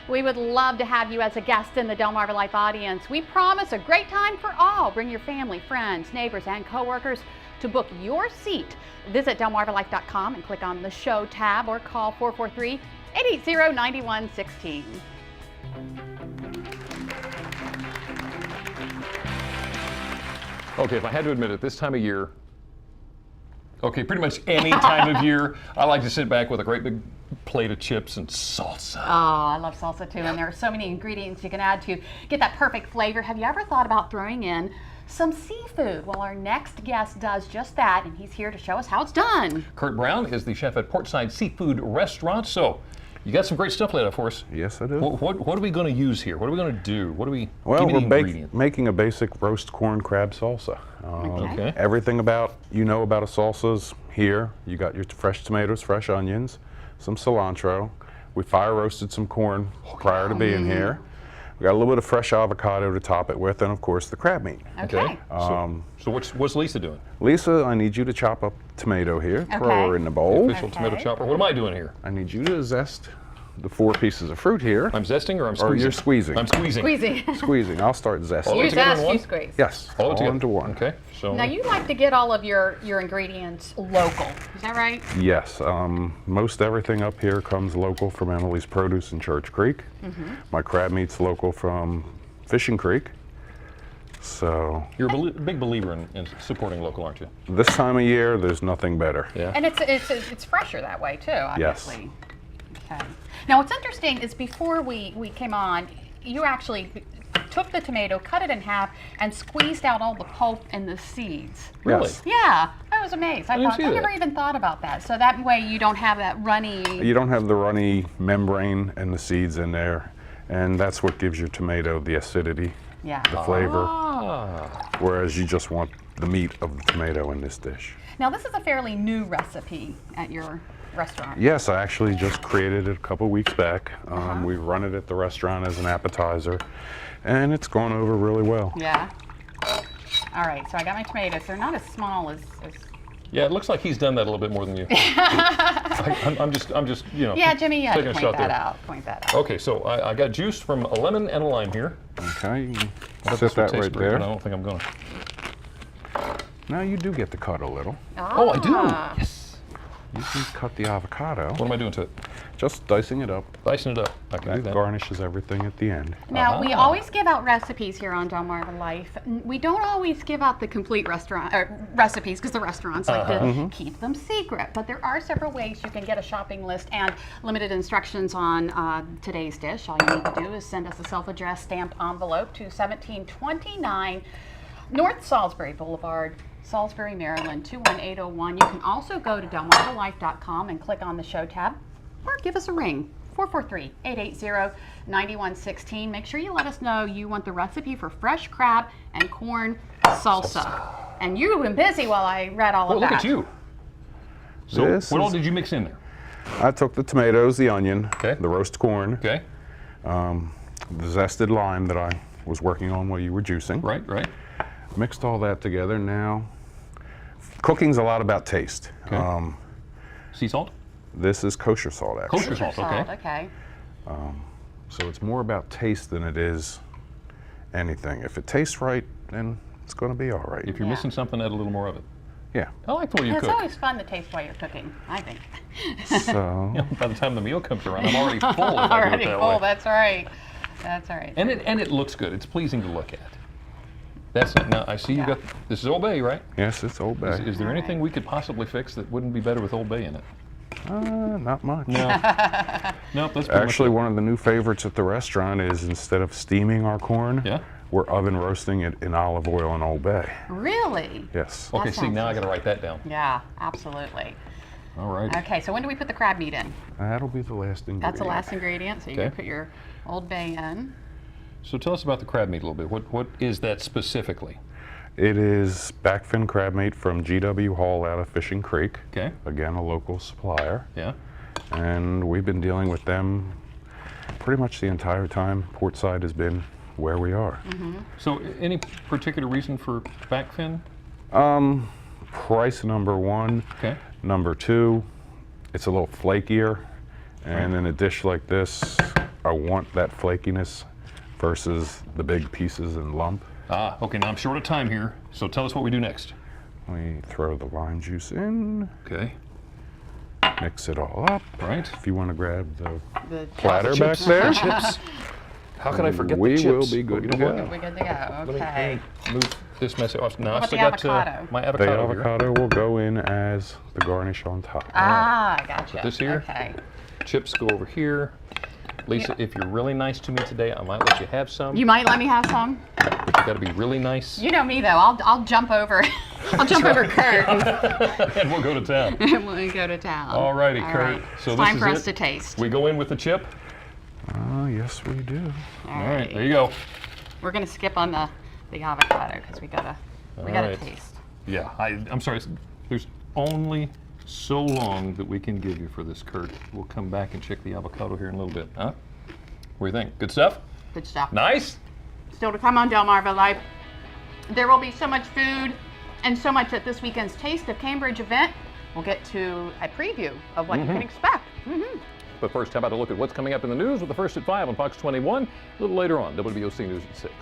We would love to have you as a guest in the Delmarva Life audience. We promise a great time for all. Bring your family, friends, neighbors, and coworkers. To book your seat, visit delmarvalife.com and click on the show tab or call 443-880-9116. Okay, if I had to admit it, this time of year, okay, pretty much any time of year, I like to sit back with a great big plate of chips and salsa. Oh, I love salsa too, and there are so many ingredients you can add to get that perfect flavor. Have you ever thought about throwing in some seafood? Well, our next guest does just that, and he's here to show us how it's done. Kurt Brown is the chef at Portside Seafood Restaurant. So, you got some great stuff laid out for us. Yes, I do. What are we going to use here? What are we going to do? What do we? Well, give me the we're ingredients. making a basic roast corn crab salsa. Okay. Everything about about a salsa's here. You got your fresh tomatoes, fresh onions, some cilantro. We fire roasted some corn prior to being here. We got a little bit of fresh avocado to top it with, and of course the crab meat. Okay. So what's Lisa doing? Lisa, I need you to chop up tomato here. Throw her in the bowl. Official tomato chopper. What am I doing here? I need you to zest the 4 pieces of fruit here. I'm zesting or I'm squeezing? Or you're squeezing. I'm squeezing. Squeezing. Squeezing. I'll start zesting. All You together in zest, one? you squeeze. Yes, All all together. into one. Okay. So Now you like to get all of your ingredients local, is that right? Yes, most everything up here comes local from Emily's Produce in Church Creek. My crab meat's local from Fishing Creek. So you're a big believer in supporting local, aren't you? this time of year, there's nothing better. Yeah. And it's fresher that way too, obviously. Yes. Okay. Now what's interesting is before we came on, you actually took the tomato, cut it in half, and squeezed out all the pulp and the seeds. Really? Yes. Yeah, I was amazed. I didn't see never that. even thought about that. So that way you don't have that runny. You don't have the runny membrane and the seeds in there, and that's what gives your tomato the acidity, Yeah. the flavor, Ah. whereas you just want the meat of the tomato in this dish. Now this is a fairly new recipe at your restaurant. Yes, I actually just created it a couple weeks back. We run it at the restaurant as an appetizer, and it's gone over really well. Yeah. All right, so I got my tomatoes. They're not as small as Yeah, it looks like he's done that a little bit more than you. I'm just, yeah, Jimmy, you had taking to a point shot that there. out. Point that out. Okay, so I got juice from a lemon and a lime here. Okay, you can I bet set this would that taste right great, but I there. don't think I'm going to. Now you do get to cut a little. Oh, I do. Ah. Yes. You can cut the avocado, What am I doing to it? just dicing it up. Dicing it up. I can do That that. garnishes everything at the end. Now, we Ah. always give out recipes here on Delmarva Life. We don't always give out the complete restaurant recipes because the restaurants like to keep them secret. But there are several ways you can get a shopping list and limited instructions on today's dish. All you need to do is send us a self-addressed stamped envelope to 1729 North Salisbury Boulevard, Salisbury, Maryland, 21801. You can also go to delmarvalife.com and click on the show tab or give us a ring, 443-880-9116. Make sure you let us know you want the recipe for fresh crab and corn salsa. And you've been busy while I read all Well, of look that. at you. So This what all is- did you mix in there? I took the tomatoes, the onion, Okay. the roast corn, Okay. the zested lime that I was working on while you were juicing. Right, right. Mixed all that together. Now, cooking's a lot about taste. Okay. Sea salt? This is kosher salt, actually. Kosher salt, okay. Okay. So it's more about taste than it is anything. If it tastes right, then it's going to be all right. If you're Yeah. missing something, add a little more of it. Yeah. I like the way you It's cook. always fun to taste while you're cooking, I think. So By the time the meal comes around, I'm already full. If I do it Already that full, way. that's right. That's all right. And it looks good. It's pleasing to look at. That's now. I see you got. This is Old Bay, right? yes, it's Old Bay. Is there anything we could possibly fix that wouldn't be better with Old Bay in it? Not much. No. Nope. That's pretty Actually, much one of the new favorites at the restaurant is instead of steaming our corn, Yeah. we're oven roasting it in olive oil in Old Bay. Really? Yes. Okay. That See, sounds now I got to write that down. Yeah, absolutely. All right. Okay, so when do we put the crab meat in? That'll be the last ingredient. That's the last ingredient, so you Okay. can put your Old Bay in. So tell us about the crab meat a little bit. What is that specifically? It is backfin crab meat from GW Hall out of Fishing Creek. Okay. Again, a local supplier. Yeah. And we've been dealing with them pretty much the entire time Portside has been where we are. So any particular reason for backfin? Price number one. Okay. Number two, it's a little flakier. And in a dish like this, I want that flakiness versus the big pieces and lump. Ah, okay, now I'm short of time here, so tell us what we do next. We throw the lime juice in, Okay, mix it all up. right. If you want to grab the The platter back there, Chips. How can I forget we the chips? will be good to You know what? go. We're good to go. Let me Okay. move this mess off. Now I about still the got avocado? my The avocado here. avocado will go in as the garnish on top. Ah, gotcha. This here? Okay. Chips go over here. Lisa, if you're really nice to me today, I might let you have some. You might let me have some. But you got to be really nice. You know me though. I'll jump over. I'll jump over Kurt And we'll go to town. and we'll go to town. All righty, All Kurt. right. So It's this time is for it. us to taste. We go in with the chip. Yes, we do. All right, there you go. We're gonna skip on the avocado because we gotta right. taste. Yeah, I'm sorry. There's only so long that we can give you for this, Kurt. We'll come back and check the avocado here in a little bit, huh? What do you think? Good stuff? Good stuff. Nice? Still to come on Delmarva Life. There will be so much food and so much at this weekend's Taste of Cambridge event. We'll get to a preview of what you can expect. But first, how about a look at what's coming up in the news with the First at 5 on Fox 21, a little later on, WBOC News at 6.